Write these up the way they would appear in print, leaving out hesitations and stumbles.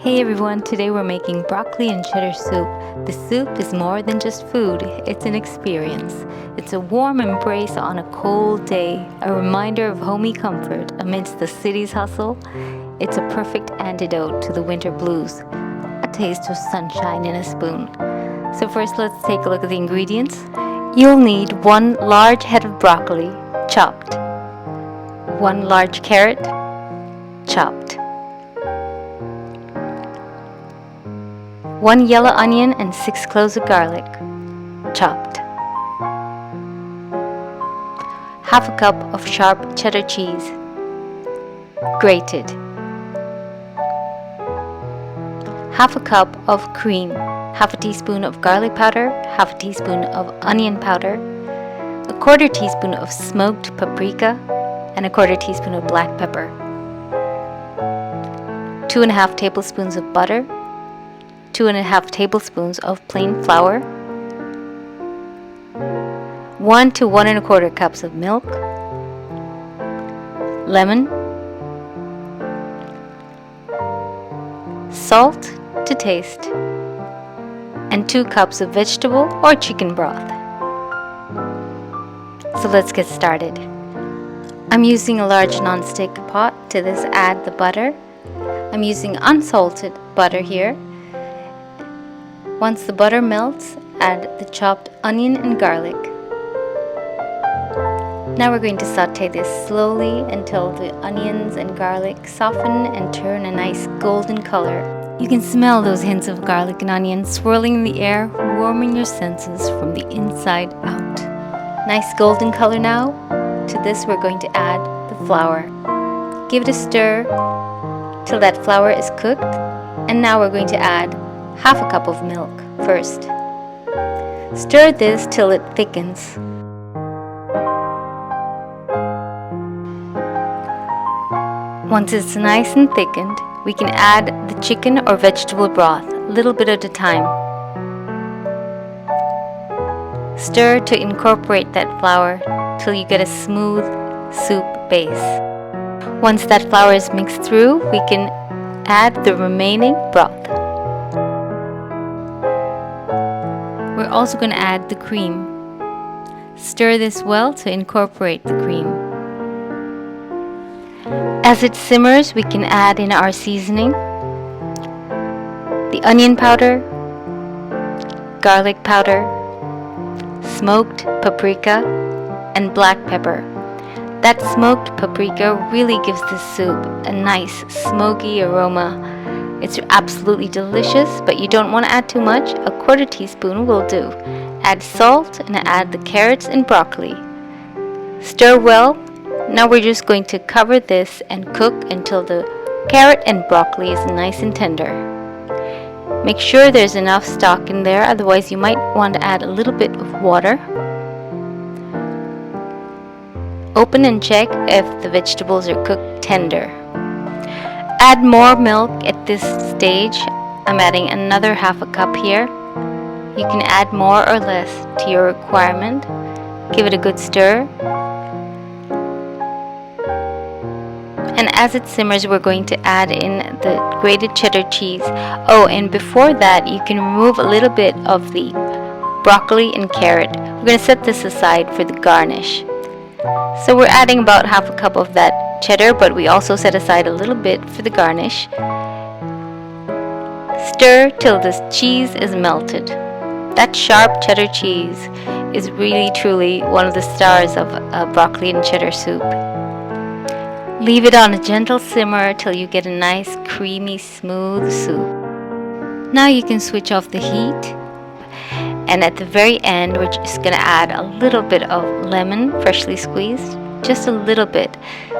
Hey everyone, today we're making broccoli and cheddar soup. The soup is more than just food, it's an experience. It's a warm embrace on a cold day, a reminder of homey comfort amidst the city's hustle. It's a perfect antidote to the winter blues, a taste of sunshine in a spoon. So first let's take a look at the ingredients. You'll need 1 large head of broccoli, chopped, 1 large carrot, chopped, 1 yellow onion and 6 cloves of garlic, chopped. Half a cup of sharp cheddar cheese, grated. Half a cup of cream, half a teaspoon of garlic powder, half a teaspoon of onion powder, a 1/4 teaspoon of smoked paprika, and a 1/4 teaspoon of black pepper. 2 1/2 tablespoons of butter, 2 1/2 tablespoons of plain flour, 1 to 1 1/4 cups of milk, lemon, salt to taste, and 2 cups of vegetable or chicken broth. So let's get started. I'm using a large non-stick pot. To this add the butter. I'm using unsalted butter here. Once the butter melts, add the chopped onion and garlic. Now we're going to saute this slowly until the onions and garlic soften and turn a nice golden color. You can smell those hints of garlic and onion swirling in the air, warming your senses from the inside out. Nice golden color now. To this we're going to add the flour. Give it a stir till that flour is cooked, and now we're going to add half a cup of milk first. Stir this till it thickens. Once it's nice and thickened, we can add the chicken or vegetable broth, a little bit at a time. Stir to incorporate that flour till you get a smooth soup base. Once that flour is mixed through, we can add the remaining broth. We're also going to add the cream. Stir this well to incorporate the cream. As it simmers, we can add in our seasoning, the onion powder, garlic powder, smoked paprika, and black pepper. That smoked paprika really gives the soup a nice smoky aroma. It's absolutely delicious, but you don't want to add too much. A 1/4 teaspoon will do. Add salt and add the carrots and broccoli. Stir well. Now we're just going to cover this and cook until the carrot and broccoli is nice and tender. Make sure there's enough stock in there, otherwise you might want to add a little bit of water. Open and check if the vegetables are cooked tender. Add more milk at this stage. I'm adding another half a cup here. You can add more or less to your requirement. Give it a good stir. And as it simmers, we're going to add in the grated cheddar cheese. Oh, and before that, you can remove a little bit of the broccoli and carrot. We're going to set this aside for the garnish. So we're adding about half a cup of that cheddar, but we also set aside a little bit for the garnish. Stir till this cheese is melted. That sharp cheddar cheese is really truly one of the stars of broccoli and cheddar soup. Leave it on a gentle simmer till you get a nice creamy smooth soup. Now you can switch off the heat, and at the very end we're just going to add a little bit of lemon freshly squeezed, just a little bit,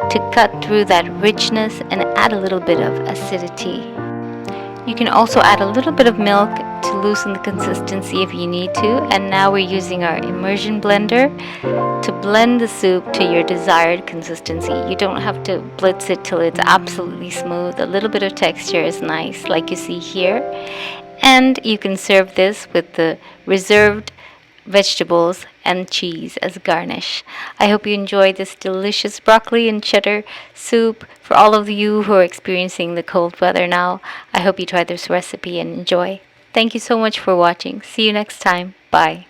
to cut through that richness and add a little bit of acidity. You can also add a little bit of milk to loosen the consistency if you need to. And now we're using our immersion blender to blend the soup to your desired consistency. You don't have to blitz it till it's absolutely smooth. A little bit of texture is nice, like you see here. And you can serve this with the reserved vegetables, and cheese as garnish. I hope you enjoyed this delicious broccoli and cheddar soup. For all of you who are experiencing the cold weather now, I hope you try this recipe and enjoy. Thank you so much for watching. See you next time. Bye.